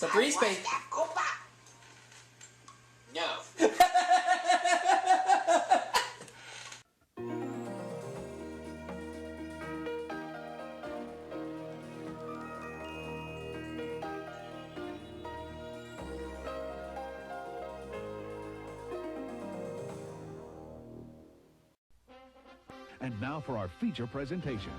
So 3 space. No. And now for our feature presentation.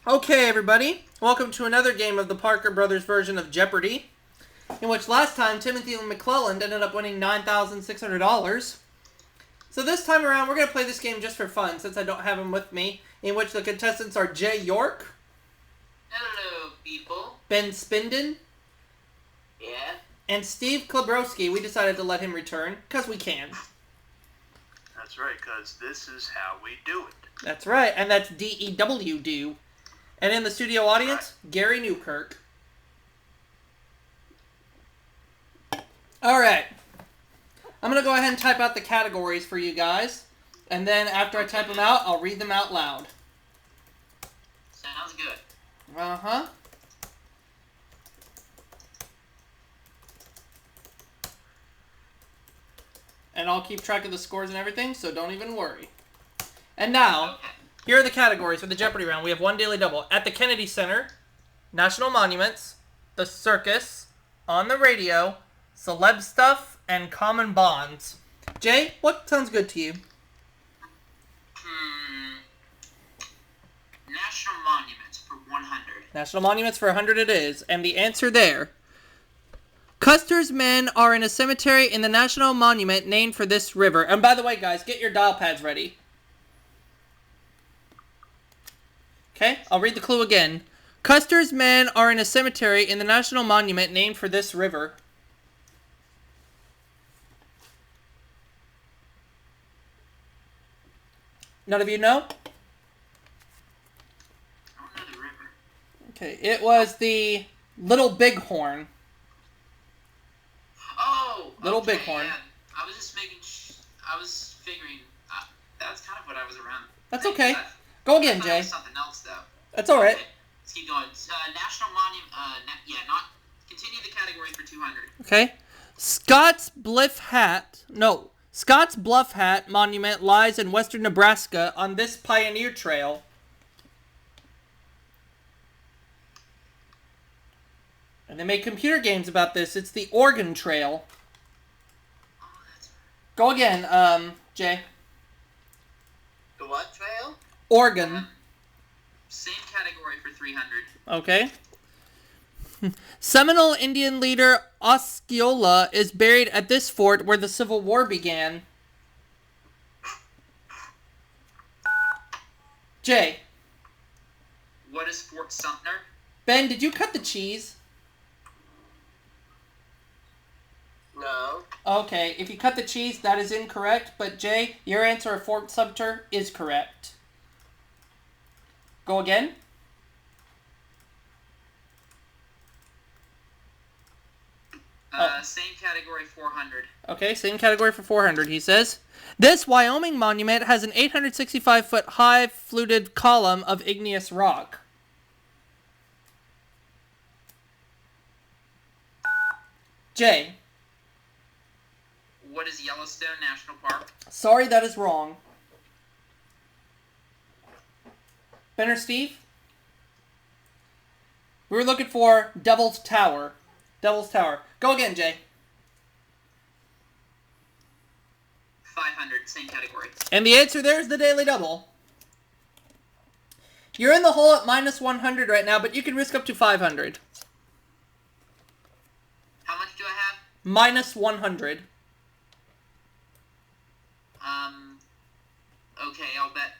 Okay, everybody. Welcome to another game of the Parker Brothers version of Jeopardy, in which last time Timothy McLelland ended up winning $9,600. So this time around, we're going to play this game just for fun, since I don't have him with me, in which the contestants are Jay York. Hello, people. Ben Spinden. Yeah? And Steve Klebrowski. We decided to let him return, because we can. That's right, because this is how we do it. That's right, and that's D-E-W do. And in the studio audience, Gary Newkirk. Alright. I'm going to go ahead and type out the categories for you guys. And then after I type them out, I'll read them out loud. Sounds good. Uh-huh. And I'll keep track of the scores and everything, so don't even worry. And now... Okay. Here are the categories for the Jeopardy round. We have one daily double. At the Kennedy Center, National Monuments, the Circus, On the Radio, Celeb Stuff, and Common Bonds. Jay, what sounds good to you? National Monuments for 100. National Monuments for 100 it is. And the answer there. Custer's men are in a cemetery in the National Monument named for this river. And by the way, guys, get your dial pads ready. Okay, I'll read the clue again. Custer's men are in a cemetery in the National Monument named for this river. None of you know? I don't know the river. Okay, it was the Little Bighorn. Oh! Little okay, Bighorn. Yeah. I was just making... I was figuring... that's kind of what I was around. That's okay. Go again, Jay. Something else, though. That's alright. Okay, let's keep going. National Monument... Continue the category for 200. Okay. Scott's Bluff Hat Monument lies in western Nebraska on this pioneer trail. And they make computer games about this. It's the Oregon Trail. Oh, that's... Go again, Jay. The what trail? Oregon. Same category for 300. Okay. Seminole Indian leader Osceola is buried at this fort where the Civil War began. Jay. What is Fort Sumter? Ben, did you cut the cheese? No. Okay, if you cut the cheese, that is incorrect. But Jay, your answer of Fort Sumter is correct. Go again. Same category, 400. Okay, same category for 400, he says. This Wyoming monument has an 865-foot high fluted column of igneous rock. Jay. What is Yellowstone National Park? Sorry, that is wrong. Ben or Steve? We were looking for Devil's Tower. Devil's Tower. Go again, Jay. 500, same category. And the answer there is the Daily Double. You're in the hole at minus 100 right now, but you can risk up to 500. How much do I have? Minus 100. Okay, I'll bet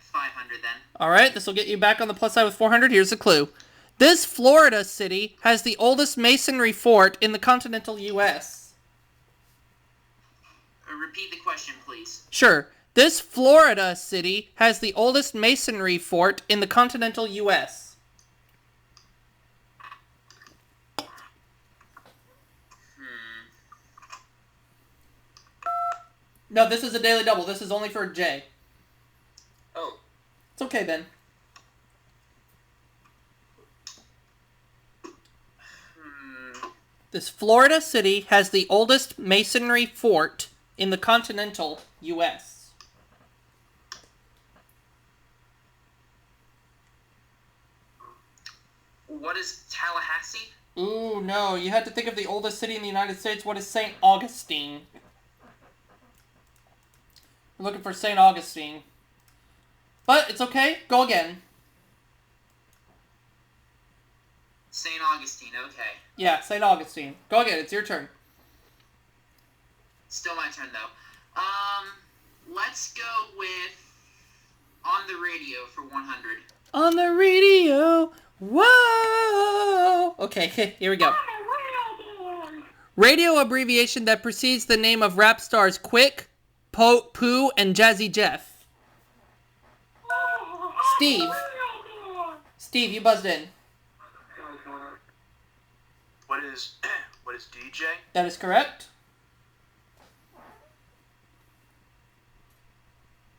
300 then. All right, this will get you back on the plus side with 400. Here's a clue. This Florida city has the oldest masonry fort in the continental U.S. Repeat the question, please. Sure. This Florida city has the oldest masonry fort in the continental U.S. No, this is a daily double. This is only for Jay. Oh. It's okay, Ben. This Florida city has the oldest masonry fort in the continental U.S. What is Tallahassee? Ooh, no. You had to think of the oldest city in the United States. What is St. Augustine? We're looking for St. Augustine. But it's okay. Go again. St. Augustine, okay. Yeah, St. Augustine. Go again. It's your turn. Still my turn, though. Let's go with On the Radio for 100. On the radio. Whoa. Okay, here we go. Radio abbreviation that precedes the name of rap stars Quick, Pooh, and Jazzy Jeff. Steve. Steve, you buzzed in. What is DJ? That is correct.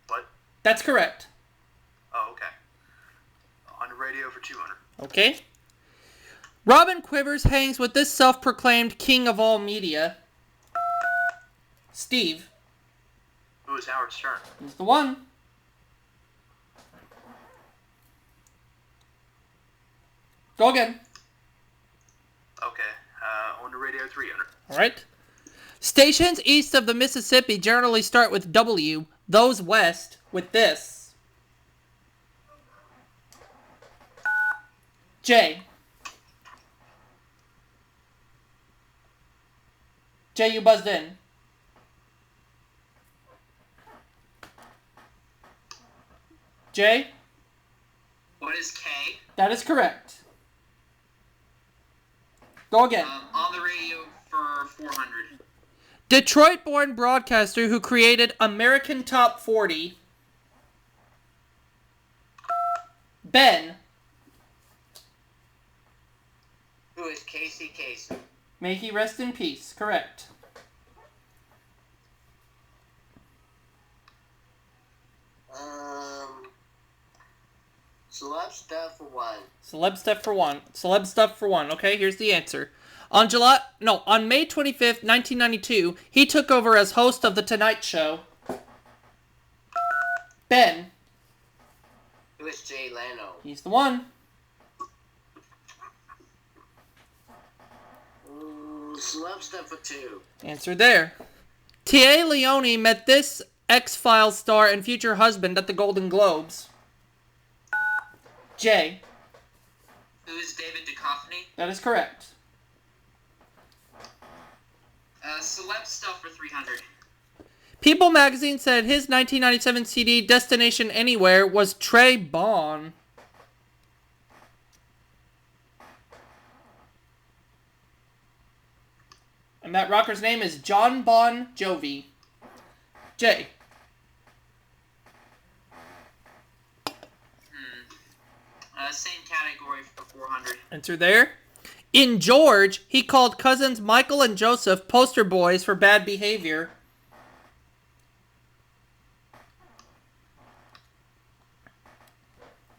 What? That's correct. Oh, okay. On the radio for 200. Okay. Robin Quivers hangs with this self-proclaimed king of all media. Steve. Who is Howard Stern? He's the one. Go again. Okay. On the radio 300. All right. Stations east of the Mississippi generally start with W. Those west with this. J. Jay, you buzzed in. Jay? What is K? That is correct. Go again. On the Radio for 400. Detroit-born broadcaster who created American Top 40. Ben. Who is Casey Kasem? May he rest in peace. Correct. Celeb stuff for one. Celeb stuff for one. Celeb stuff for one. Okay, here's the answer. On May 25th, 1992, he took over as host of The Tonight Show. Ben. Who is Jay Leno? He's the one. Celeb stuff for two. Answer there. T.A. Leone met this X-Files star and future husband at the Golden Globes. Jay. Who is David Duchovny? That is correct. Celeb stuff for 300. People magazine said his 1997 CD, Destination Anywhere, was Trey Bon. And that rocker's name is John Bon Jovi. Jay. Same category for 400. Answer there. In George, he called cousins Michael and Joseph poster boys for bad behavior.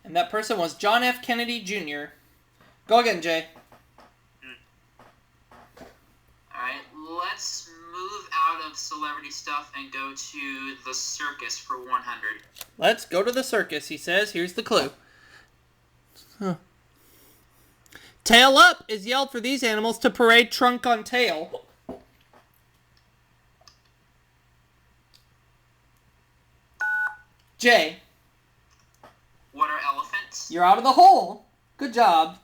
And that person was John F. Kennedy Jr. Go again, Jay. Alright, let's move out of celebrity stuff and go to the circus for 100. Let's go to the circus, he says. Here's the clue. Tail up is yelled for these animals to parade trunk on tail. Jay. What are elephants? You're out of the hole. Good job.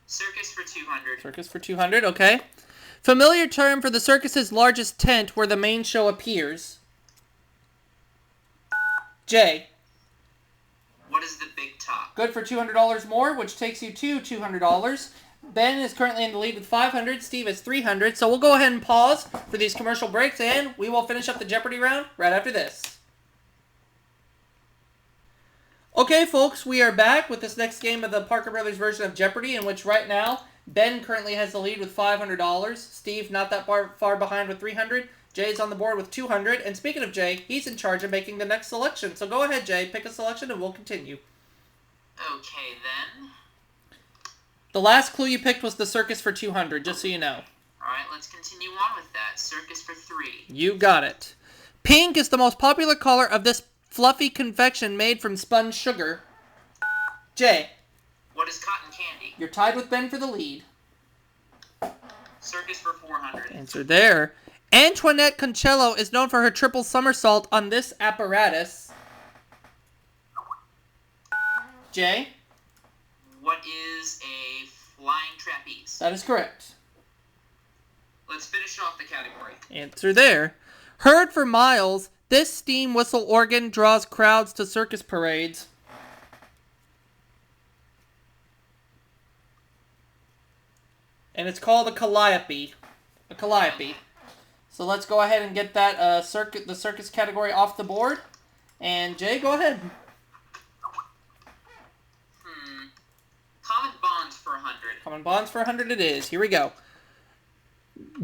Circus for 200. Circus for 200, okay. Familiar term for the circus's largest tent where the main show appears. Jay. What is the big top? Good for $200 more, which takes you to $200. Ben is currently in the lead with 500. Steve is 300. So we'll go ahead and pause for these commercial breaks, and we will finish up the Jeopardy round right after this. Okay, folks, we are back with this next game of the Parker Brothers version of Jeopardy, in which right now Ben currently has the lead with $500. Steve not that far behind with 300. Jay's on the board with 200. And speaking of Jay, he's in charge of making the next selection. So go ahead, Jay. Pick a selection and we'll continue. Okay, then. The last clue you picked was the circus for 200, just so you know. Alright, let's continue on with that. Circus for 3. You got it. Pink is the most popular color of this fluffy confection made from spun sugar. Jay. What is cotton candy? You're tied with Ben for the lead. Circus for 400. Answer there. Antoinette Concello is known for her triple somersault on this apparatus. Jay? What is a flying trapeze? That is correct. Let's finish off the category. Answer there. Heard for miles, this steam whistle organ draws crowds to circus parades. And it's called a calliope. A calliope. So let's go ahead and get that the circus category off the board. And Jay, go ahead. Common bonds for 100. Common bonds for 100 it is. Here we go.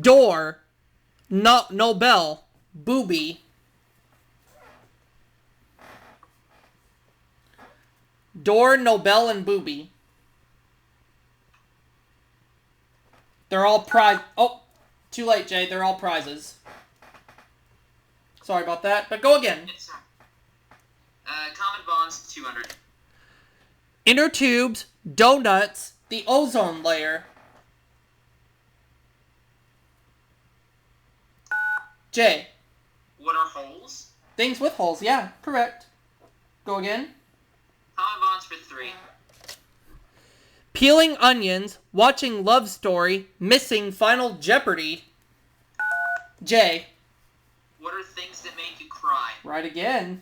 Door. Nobel. Booby. Door, Nobel, and Booby. They're all prize. Oh, too late, Jay. They're all prizes. Sorry about that, but go again. Yes, sir. Common bonds 200. Inner tubes, donuts, the ozone layer. Jay. What are holes? Things with holes, yeah, correct. Go again. Common bonds for 3. Peeling onions, watching Love Story, missing Final Jeopardy. Jay. What are things that make you cry? Right again.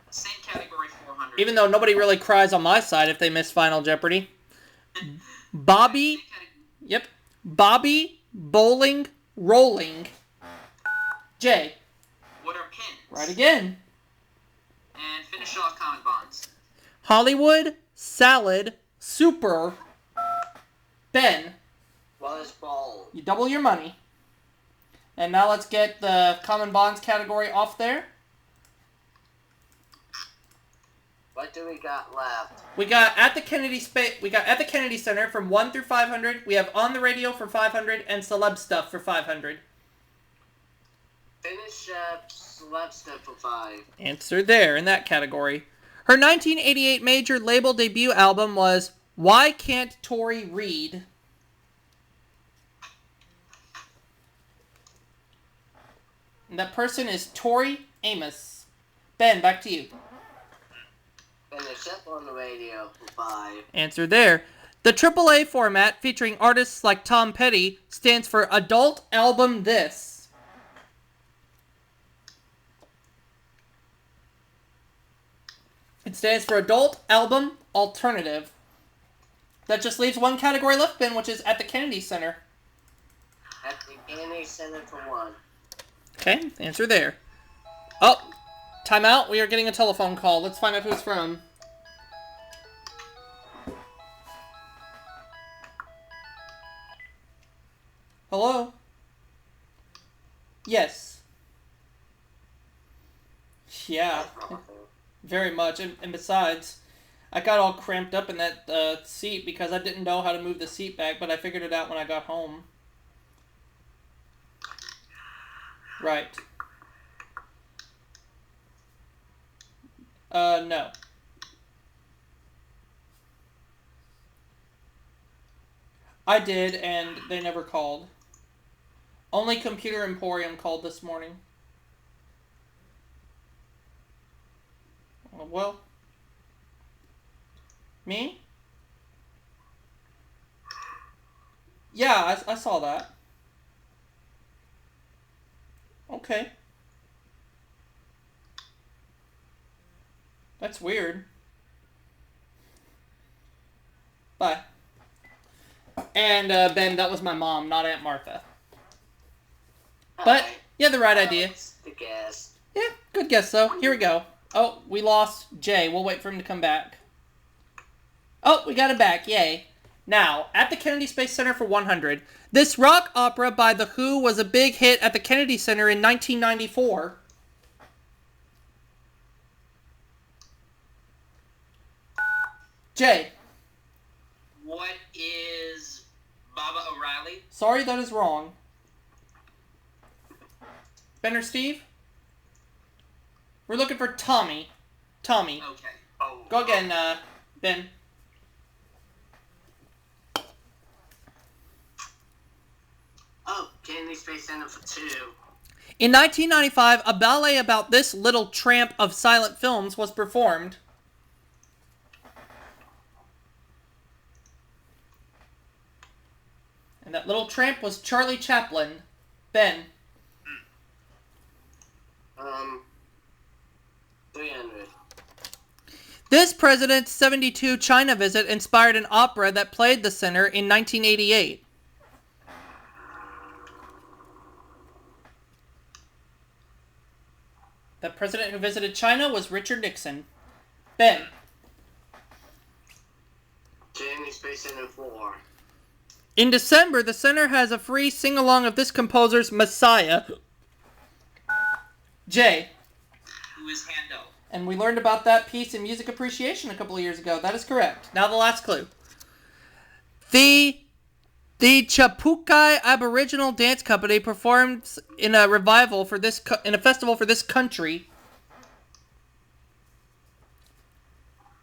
Same category 400. Even though nobody really cries on my side if they miss Final Jeopardy. Bobby. Yep. Bobby, bowling, rolling. Jay. What are pins? Right again. And finish off common bonds. Hollywood, salad, super. Ben. What is ball? You double your money. And now let's get the common bonds category off there. What do we got left? We got at the Kennedy Center from 1 through 500. We have on the radio for 500 and celeb stuff for 500. Finish up celeb stuff for 5. Answer there in that category. Her 1988 major label debut album was Why Can't Tori Read? And that person is Tori Amos. Ben, back to you. Finish up on the radio for 5. Answer there. The AAA format, featuring artists like Tom Petty, stands for Adult Album This. It stands for Adult Album Alternative. That just leaves one category left, Ben, which is at the Kennedy Center. At the Kennedy Center for 1. Okay, answer there. Oh, timeout. We are getting a telephone call. Let's find out who it's from. Hello? Yes. Yeah, very much. And besides, I got all cramped up in that seat because I didn't know how to move the seat back, but I figured it out when I got home. Right. No. I did, and they never called. Only Computer Emporium called this morning. Well. Me? Yeah, I saw that. Okay. That's weird. Bye. And, Ben, that was my mom, not Aunt Martha. But, Alright. you had the right idea. That's the guess. Yeah, good guess, though. Here we go. Oh, we lost Jay. We'll wait for him to come back. Oh, we got him back. Yay. Now, at the Kennedy Space Center for 100. This rock opera by The Who was a big hit at the Kennedy Center in 1994. Jay. What is Baba O'Reilly? Sorry, that is wrong. Ben or Steve? We're looking for Tommy. Tommy. Okay. Oh. Go again, Ben. Oh, Kennedy Space Center for 2. In 1995, a ballet about this little tramp of silent films was performed. And that little tramp was Charlie Chaplin. Ben. 300. This president's 72 China visit inspired an opera that played the center in 1988. The president who visited China was Richard Nixon. Ben. Kennedy Space Center 4. In December, the center has a free sing-along of this composer's Messiah. Jay. Who is Handel? And we learned about that piece in Music Appreciation a couple of years ago. That is correct. Now the last clue. The Chapukai Aboriginal Dance Company performs in a revival for this in a festival for this country.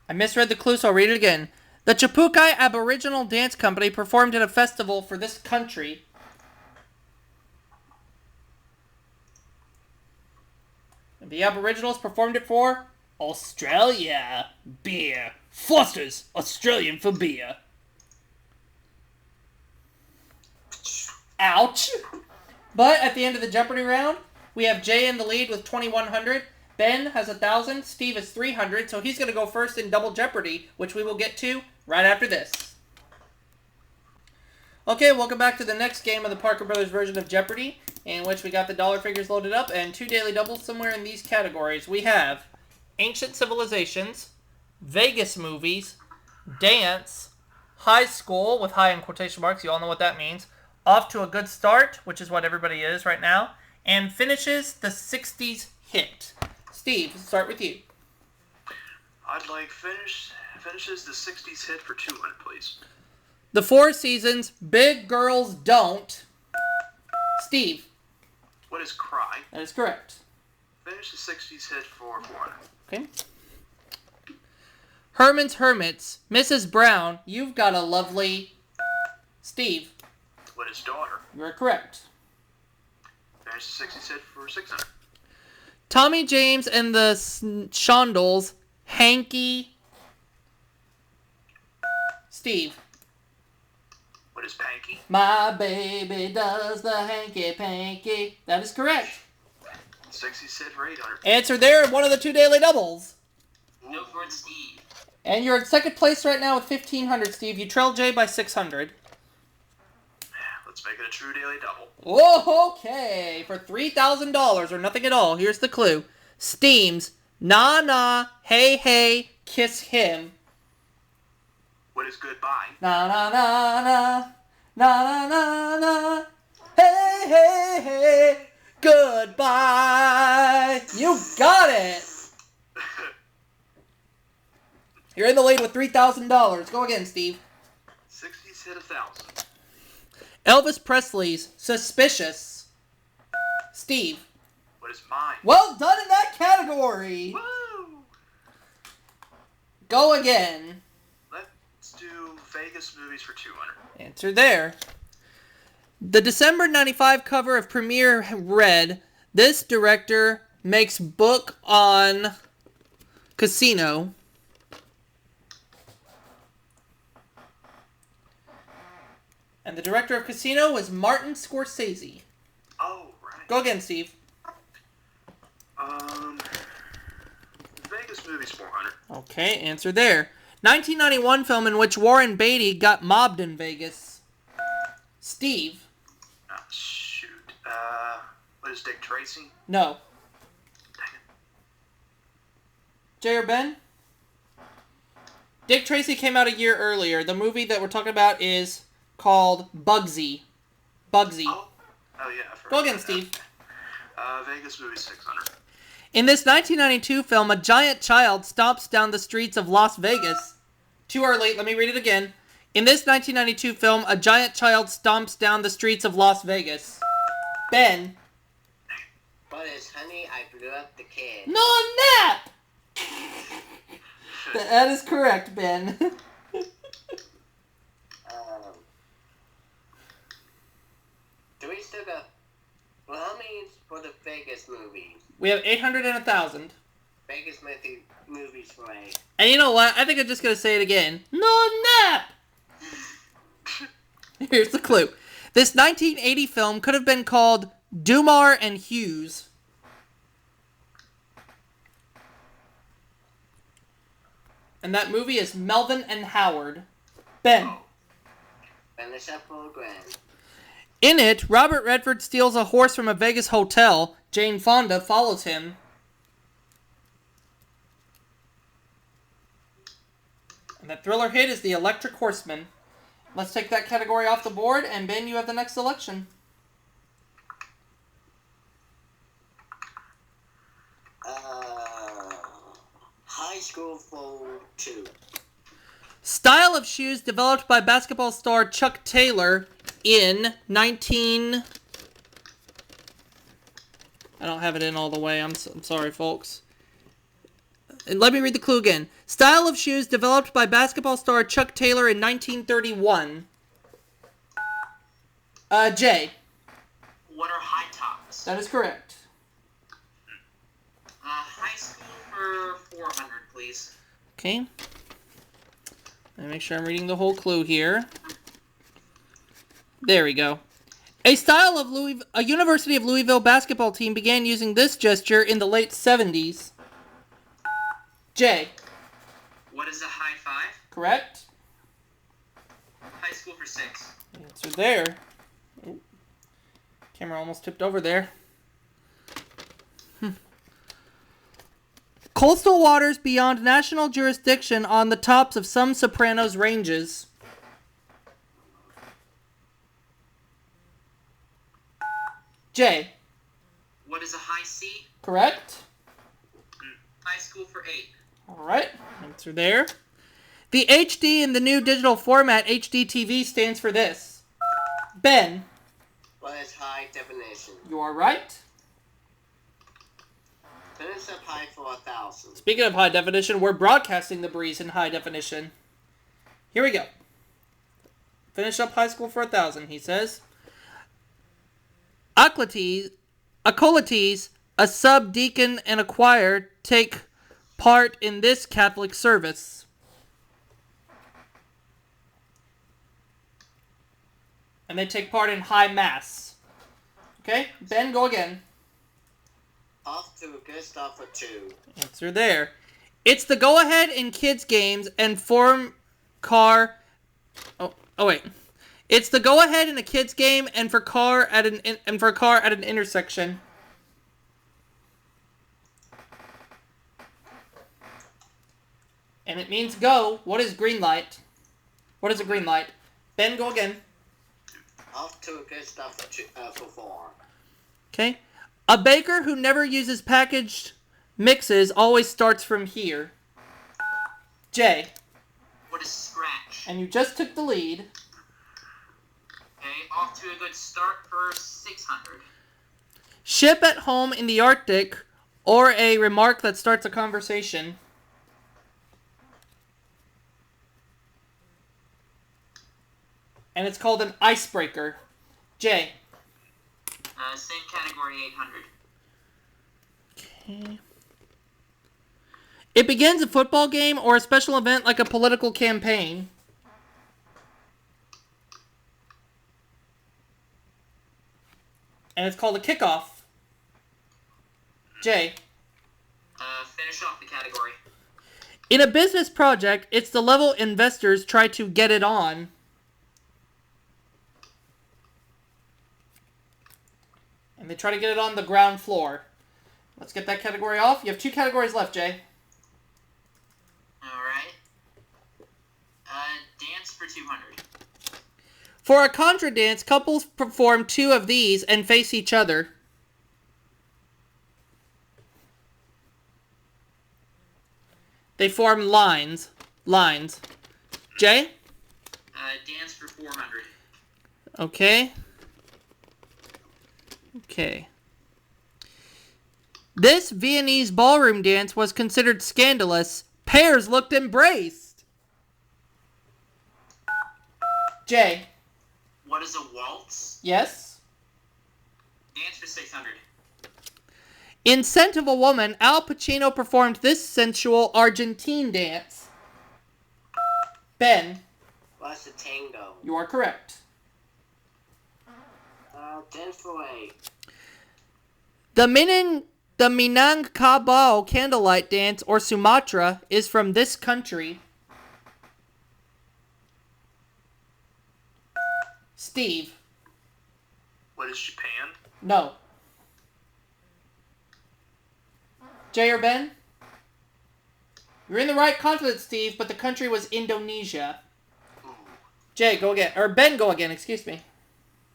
I misread the clue, so I'll read it again. The Chapukai Aboriginal Dance Company performed in a festival for this country. The Aboriginals performed it for Australia. Beer. Foster's Australian for beer. Ouch. But at the end of the Jeopardy round, we have Jay in the lead with 2,100. Ben has 1,000. Steve is 300. So he's going to go first in Double Jeopardy, which we will get to right after this. Okay, welcome back to the next game of the Parker Brothers version of Jeopardy, in which we got the dollar figures loaded up and 2 daily doubles somewhere in these categories. We have Ancient Civilizations, Vegas Movies, Dance, High School, with high in quotation marks, you all know what that means, Off to a Good Start, which is what everybody is right now, and Finishes the 60s Hit. Steve, let's start with you. I'd like finishes the 60s hit for 200, please. The Four Seasons, Big Girls Don't. Steve. What is Cry? That is correct. Finish the 60s hit for 400. Okay. Herman's Hermits, Mrs. Brown, You've Got a Lovely... Steve. What is Daughter? You are correct. Finish the 60s hit for 600. Tommy James and the Shondells, Hanky... Steve. What is Panky? My baby does the hanky-panky. That is correct. 60s hit for 800. Answer there in one of the 2 daily doubles. No for Steve. And you're in second place right now with 1,500, Steve. You trail Jay by 600. Let's make it a true daily double. Whoa, okay. For $3,000 or nothing at all, here's the clue. Steam's Na Na, Hey Hey, Kiss Him. What is Goodbye? Na na na na, na na na na, hey hey hey, goodbye. You got it. You're in the lead with $3,000. Go again, Steve. 60s hit 1,000. Elvis Presley's Suspicious. Steve. What is Mine? Well done in that category. Woo! Go again. Let's do Vegas Movies for 200. Answer there. The December 95 cover of Premiere read, this director makes book on Casino. And the director of Casino was Martin Scorsese. Oh, right. Go again, Steve. Vegas Vegas movies 400. Okay, answer there. 1991 film in which Warren Beatty got mobbed in Vegas. Steve. Oh, shoot. What is Dick Tracy? No. Dang it. Jay or Ben? Dick Tracy came out a year earlier. The movie that we're talking about is called Bugsy. Bugsy. Oh yeah. I forgot Go again, about Steve. that. Vegas movie 600. In this 1992 film, a giant child stomps down the streets of Las Vegas. Too early, let me read it again. In this 1992 film, a giant child stomps down the streets of Las Vegas. Ben. What is Honey, I Blew Up the Kid? Non-nap! That is correct, Ben. Do we still got... Well, how many for the Vegas movies? We have 800 and 1,000. Vegas movies for 8. And you know what? I think I'm just going to say it again. Non-nap! Here's the clue. This 1980 film could have been called Dumar and Hughes. And that movie is Melvin and Howard. Ben. Vanessa Program. In it, Robert Redford steals a horse from a Vegas hotel. Jane Fonda follows him. And that thriller hit is The Electric Horseman. Let's take that category off the board, and Ben, you have the next selection. High School for 2. Style of shoes developed by basketball star Chuck Taylor in 19... I don't have it in all the way. I'm sorry, folks. And let me read the clue again. Style of shoes developed by basketball star Chuck Taylor in 1931. Jay. What are high tops? That is correct. High school for 400, please. Okay. Let me make sure I'm reading the whole clue here. There we go. A University of Louisville basketball team began using this gesture in the late 70s. Jay. What is a high five? Correct. High school for 6. Answer there. Ooh. Camera almost tipped over there. Coastal waters beyond national jurisdiction on the tops of some Sopranos ranges. Jay. What is a high C? Correct. High school for 8. Alright, answer there. The HD in the new digital format, HD TV, stands for this. Ben. What is high definition? You are right. Finish up high for 1,000. Speaking of high definition, we're broadcasting the breeze in high definition. Here we go. Finish up high school for 1,000, he says. Acolytes, a subdeacon and a choir, take part in this Catholic service. And they take part in High Mass. Okay, Ben, go again. Off to a good start for 2. Answer there. It's the go-ahead in kids' games and form car... Oh, wait. It's the go-ahead in a kids' game and for a car at an intersection. And it means go. What is green light? What is a green light? Ben, go again. Off to a good start for 4. Okay. A baker who never uses packaged mixes always starts from here. Jay. What is scratch? And you just took the lead. Okay, off to a good start for 600. Ship at home in the Arctic, or a remark that starts a conversation. And it's called an icebreaker. Jay. Same category, 800. Okay. It begins a football game or a special event like a political campaign. And it's called a kickoff. Jay. Finish off the category. In a business project, it's the level investors try to get it on. And they try to get it on the ground floor. Let's get that category off. You have 2 categories left, Jay. Alright. Dance for 200. For a contra dance, couples perform 2 of these and face each other. They form lines. Lines. Jay? Dance for 400. Okay. Okay. This Viennese ballroom dance was considered scandalous. Pairs looked embraced. Jay? What is a waltz? Yes? Dance for 600. In Scent of a Woman, Al Pacino performed this sensual Argentine dance. Ben? What's a tango? You are correct. Dance for 8. The Minangkabau candlelight dance, or Sumatra, is from this country. Steve? What is Japan? No. Jay or Ben? You're in the right continent, Steve, but the country was Indonesia. Jay, go again. Or Ben, go again, excuse me.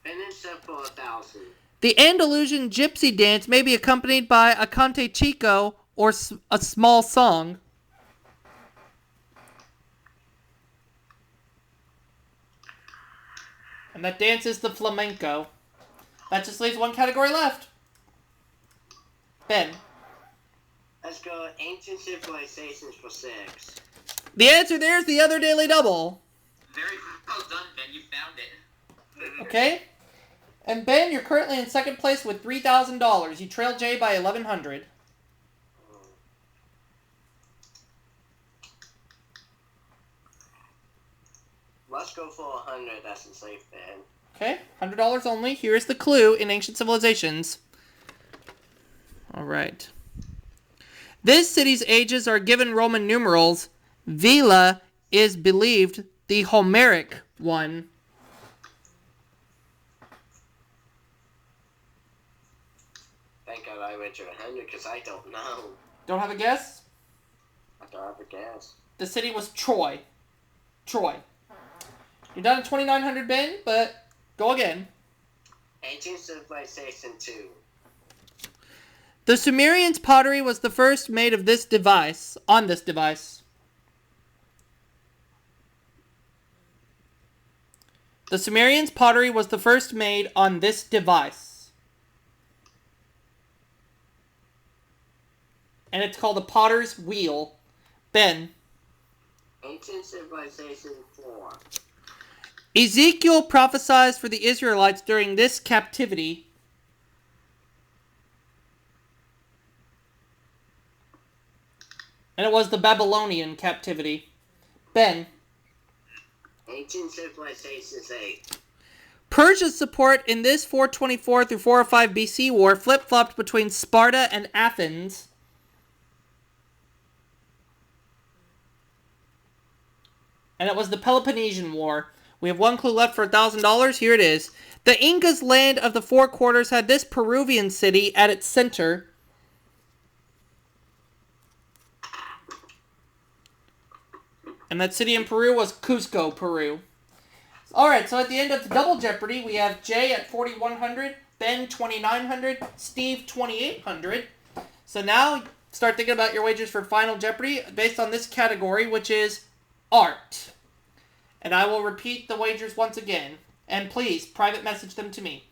Finish up for 1,000. The Andalusian gypsy dance may be accompanied by a cante chico or a small song. And that dance is the flamenco. That just leaves 1 category left. Ben. Let's go ancient civilizations for 6. The answer there is the other Daily Double. Very well done, Ben. You found it. Okay? And Ben, you're currently in second place with $3,000. You trail Jay by $1,100. Let's go for 100. That's a safe bet. Okay, $100 only. Here's the clue in Ancient Civilizations. All right. This city's ages are given Roman numerals. Vila is believed the Homeric one. Thank God I went to 100 because I don't know. Don't have a guess? I don't have a guess. The city was Troy. Troy. You're down to 2,900, Ben, but go again. Ancient civilization 2. The Sumerians' pottery was the first made of this device, on this device. The Sumerians' pottery was the first made on this device. And it's called a potter's wheel. Ben. Ancient civilization 4. Ezekiel prophesied for the Israelites during this captivity. And it was the Babylonian captivity. Ben. Ancient civilizations 8. Persia's support in this 424 through 405 BC war flip-flopped between Sparta and Athens. And it was the Peloponnesian War. We have 1 clue left for $1,000. Here it is. The Inca's land of the Four Quarters had this Peruvian city at its center. And that city in Peru was Cusco, Peru. Alright, so at the end of the Double Jeopardy, we have Jay at 4,100, Ben 2,900, Steve 2,800. So now, start thinking about your wagers for Final Jeopardy based on this category, which is art. And I will repeat the wagers once again. And please, private message them to me.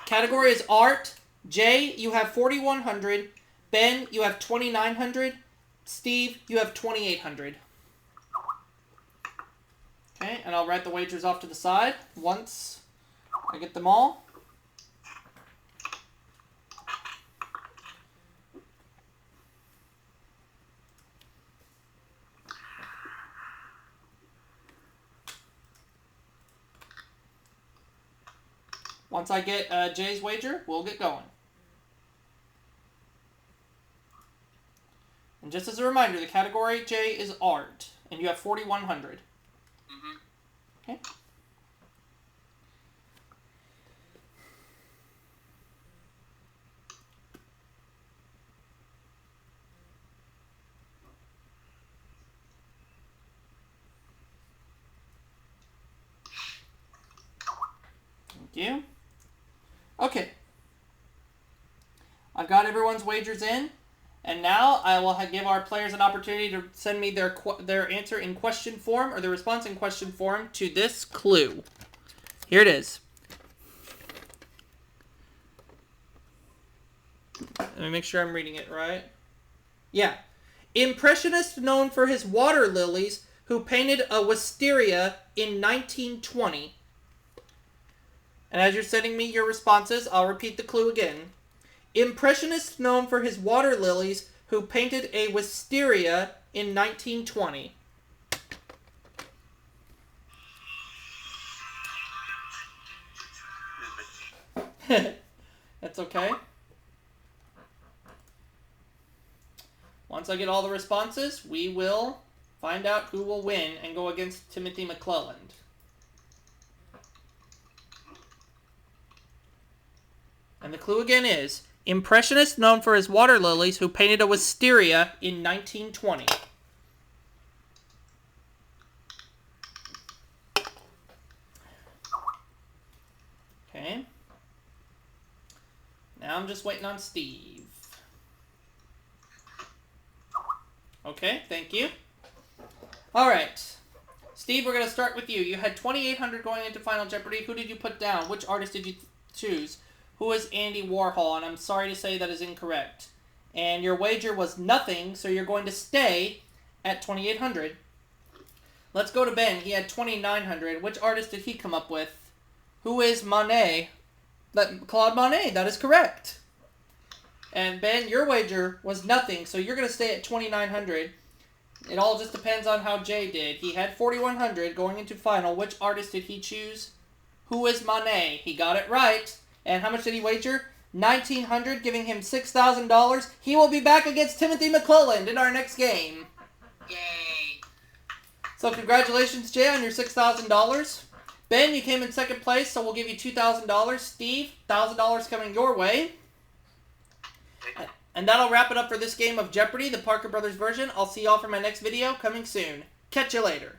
Category is art. Jay, you have 4,100. Ben, you have 2,900. Steve, you have 2,800. Okay, and I'll write the wagers off to the side once I get them all. Once I get Jay's wager, we'll get going. And just as a reminder, the category, Jay, is art. And you have 4,100. Mm-hmm. Okay. Thank you. Okay. I've got everyone's wagers in. And now I will give our players an opportunity to send me their answer in question form or their response in question form to this clue. Here it is. Let me make sure I'm reading it right. Yeah. Impressionist known for his water lilies who painted a wisteria in 1920. And as you're sending me your responses, I'll repeat the clue again. Impressionist known for his water lilies who painted a wisteria in 1920. That's okay. Once I get all the responses, we will find out who will win and go against Timothy McLelland. And the clue again is, Impressionist known for his water lilies who painted a wisteria in 1920. Okay. Now I'm just waiting on Steve. Okay, thank you. Alright. Steve, we're going to start with you. You had 2,800 going into Final Jeopardy. Who did you put down? Which artist did you choose? Who is Andy Warhol? And I'm sorry to say that is incorrect. And your wager was nothing, so you're going to stay at 2,800. Let's go to Ben. He had 2,900. Which artist did he come up with? Who is Monet? Claude Monet. That is correct. And Ben, your wager was nothing, so you're going to stay at 2,900. It all just depends on how Jay did. He had 4,100 going into final. Which artist did he choose? Who is Monet? He got it right. And how much did he wager? $1,900, giving him $6,000. He will be back against Timothy McLelland in our next game. Yay! So congratulations, Jay, on your $6,000. Ben, you came in second place, so we'll give you $2,000. Steve, $1,000 coming your way. And that'll wrap it up for this game of Jeopardy, the Parker Brothers version. I'll see y'all for my next video coming soon. Catch you later.